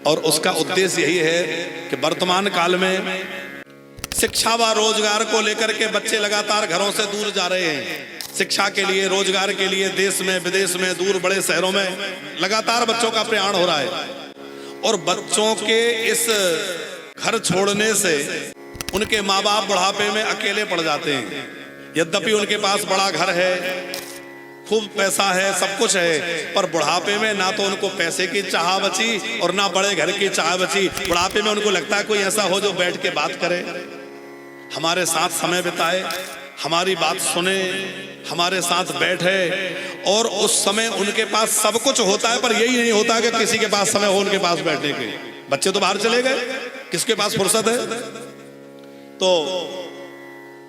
और उसका उद्देश्य यही है कि वर्तमान काल में शिक्षा व रोजगार को लेकर के बच्चे लगातार घरों से दूर जा रहे हैं। शिक्षा के लिए, रोजगार के लिए देश में विदेश में, दूर बड़े शहरों में लगातार बच्चों का प्रयाण हो रहा है। और बच्चों के इस घर छोड़ने से उनके माँ बाप बुढ़ापे में अकेले पड़ जाते हैं। यद्यपि उनके पास बड़ा घर है, खूब पैसा है, सब कुछ है, पर बुढ़ापे में ना तो उनको पैसे की चाह बची और ना बड़े घर की चाह बची। बुढ़ापे में उनको लगता है कोई ऐसा हो जो बैठ के बात करे, हमारे साथ समय बिताए, हमारी बात सुने, हमारे साथ बैठे। और उस समय उनके पास सब कुछ होता है, पर यही नहीं होता कि किसी के पास समय हो उनके पास बैठने के। बच्चे तो बाहर चले गए, किसके पास फुर्सत है। तो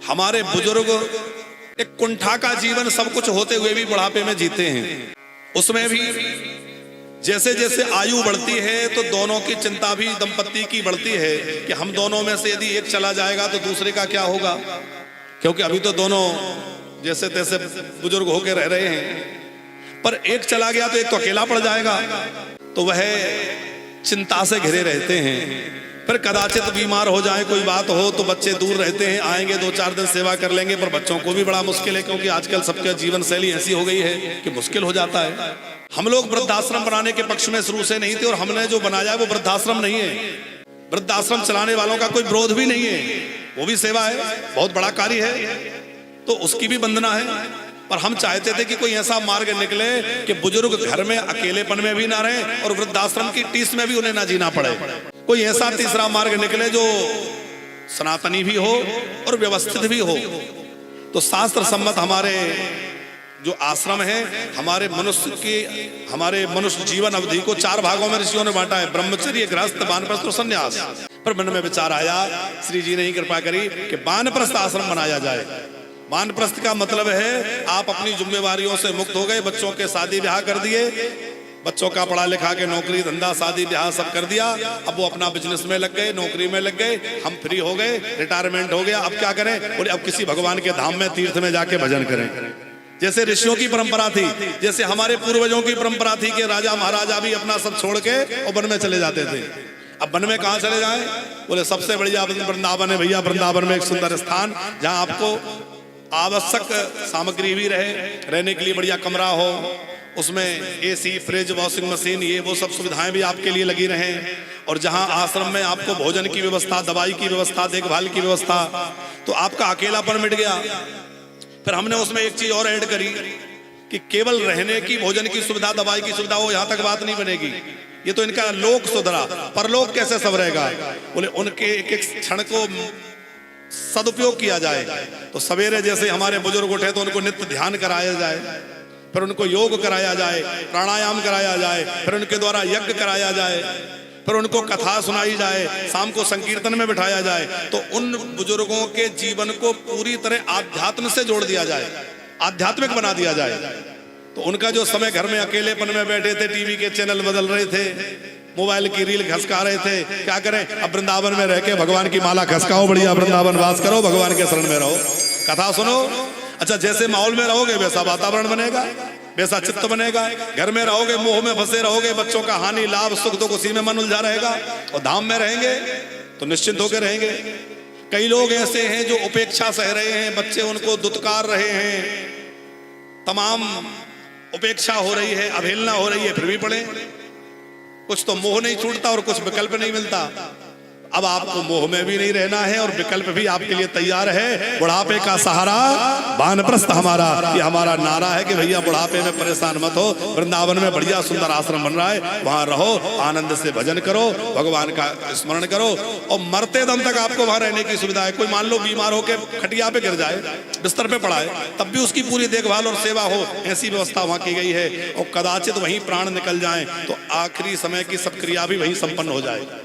हमारे बुजुर्ग एक कुंठा का जीवन सब कुछ होते हुए भी बुढ़ापे में जीते हैं। उसमें भी जैसे जैसे आयु बढ़ती है तो दोनों की चिंता भी दंपत्ति की बढ़ती है कि हम दोनों में से यदि एक चला जाएगा तो दूसरे का क्या होगा। क्योंकि अभी तो दोनों जैसे तैसे बुजुर्ग होके रह रहे हैं, पर एक चला गया तो एक तो अकेला पड़ जाएगा। तो वह चिंता से घिरे रहते हैं। फिर कदाचित बीमार हो जाए, कोई बात हो तो बच्चे दूर रहते हैं, आएंगे 2-4 दिन सेवा कर लेंगे, पर बच्चों को भी बड़ा मुश्किल है। क्योंकि आजकल सबके जीवन शैली ऐसी हो गई है कि मुश्किल हो जाता है। हम लोग वृद्धाश्रम बनाने के पक्ष में शुरू से नहीं थे, और हमने जो बनाया वो वृद्धाश्रम नहीं है। वृद्धाश्रम चलाने वालों का कोई विरोध भी नहीं है, वो भी सेवा है, बहुत बड़ा कार्य है, तो उसकी भी वंदना है। पर हम चाहते थे कि कोई ऐसा मार्ग निकले कि बुजुर्ग घर में अकेलेपन में भी ना रहे और वृद्धाश्रम की टीस में भी उन्हें ना जीना पड़े। कोई ऐसा तीसरा मार्ग निकले जो सनातनी भी हो और व्यवस्थित भी हो। तो शास्त्र सम्मत हमारे जो आश्रम है, हमारे मनुष्य जीवन अवधि को 4 भागों में ऋषियों ने बांटा है: ब्रह्मचर्य, गृहस्थ, वानप्रस्थ और संन्यास। पर मन में विचार आया, श्री जी ने ही कृपा करी कि वानप्रस्थ आश्रम बनाया जाए। वानप्रस्थ का मतलब है आप अपनी जिम्मेवारियों से मुक्त हो गए, बच्चों के शादी ब्याह कर दिए, बच्चों का पढ़ा लिखा के नौकरी धंधा शादी ब्याह सब कर दिया। अब वो अपना बिजनेस में लग गए, नौकरी में लग गए, हम फ्री हो गए, रिटायरमेंट हो गया। अब क्या करें? बोले अब किसी भगवान के धाम में, तीर्थ में जाके भजन करें। जैसे ऋषियों की परंपरा थी, जैसे हमारे पूर्वजों की परंपरा थी कि राजा महाराजा भी अपना सब छोड़ के और वन में चले जाते थे। अब वन में कहाँ चले जाएं? बोले सबसे बढ़िया वृंदावन है भैया। वृंदावन में एक सुंदर स्थान जहाँ आपको आवश्यक सामग्री भी रहे, रहने के लिए बढ़िया कमरा हो, उसमें एसी, फ्रिज, वॉशिंग मशीन, ये वो सब सुविधाएं भी आपके लिए लगी रहें। और जहां आश्रम में आपको भोजन की व्यवस्था, दवाई की व्यवस्था, देखभाल की व्यवस्था, तो आपका अकेलापन मिट गया। फिर हमने उसमें एक चीज और ऐड करी कि केवल रहने की, भोजन की सुविधा, दवाई की सुविधा हो, यहां तक बात नहीं बनेगी। ये तो इनका लोक सुधरा, परलोक कैसे संवरेगा? बोले उनके एक एक क्षण को सदुपयोग किया जाए। तो सवेरे जैसे हमारे बुजुर्ग उठे तो उनको नित्य ध्यान कराया जाए, फिर उनको योग कराया जाए, प्राणायाम कराया जाए, फिर उनके द्वारा यज्ञ कराया जाए, फिर उनको कथा सुनाई जाए, शाम को संकीर्तन में बिठाया जाए। तो उन बुजुर्गों के जीवन को पूरी तरह आध्यात्म से जोड़ दिया जाए, आध्यात्मिक बना दिया जाए। तो उनका जो समय घर में अकेलेपन में बैठे थे, टीवी के चैनल बदल रहे थे, मोबाइल की रील खसका रहे थे, क्या करें? अब वृंदावन में रह के भगवान की माला खसकाओ, बढ़िया वृंदावन वास करो, भगवान के शरण में रहो, कथा सुनो। अच्छा, जैसे माहौल में रहोगे वैसा वातावरण बनेगा, वैसा चित्त बनेगा। घर में रहोगे, मोह में फंसे रहोगे, बच्चों का हानि लाभ सुख दुख उसी में मन उलझा रहेगा। और धाम में रहेंगे तो निश्चिंत होकर रहेंगे। कई लोग ऐसे हैं जो उपेक्षा सह रहे हैं, बच्चे उनको दुत्कार रहे हैं, तमाम उपेक्षा हो रही है, अवहेलना हो रही है, फिर भी पढ़े। कुछ तो मोह नहीं छूटता और कुछ विकल्प नहीं मिलता। अब आपको मोह में भी नहीं रहना है और विकल्प भी आपके लिए तैयार है। बुढ़ापे का सहारा वानप्रस्थ हमारा, ये हमारा नारा है कि भैया बुढ़ापे में परेशान मत हो। वृंदावन में बढ़िया सुंदर आश्रम बन रहा है, वहां रहो, आनंद से भजन करो, भगवान का स्मरण करो, और मरते दम तक आपको वहां रहने की सुविधा है। कोई मान लो बीमार होकर खटिया पे गिर जाए, बिस्तर पे पड़ा है, तब भी उसकी पूरी देखभाल और सेवा हो, ऐसी व्यवस्था वहां की गई है। और कदाचित वहीं प्राण निकल जाए तो आखिरी समय की सब क्रिया भी वहीं संपन्न हो जाए।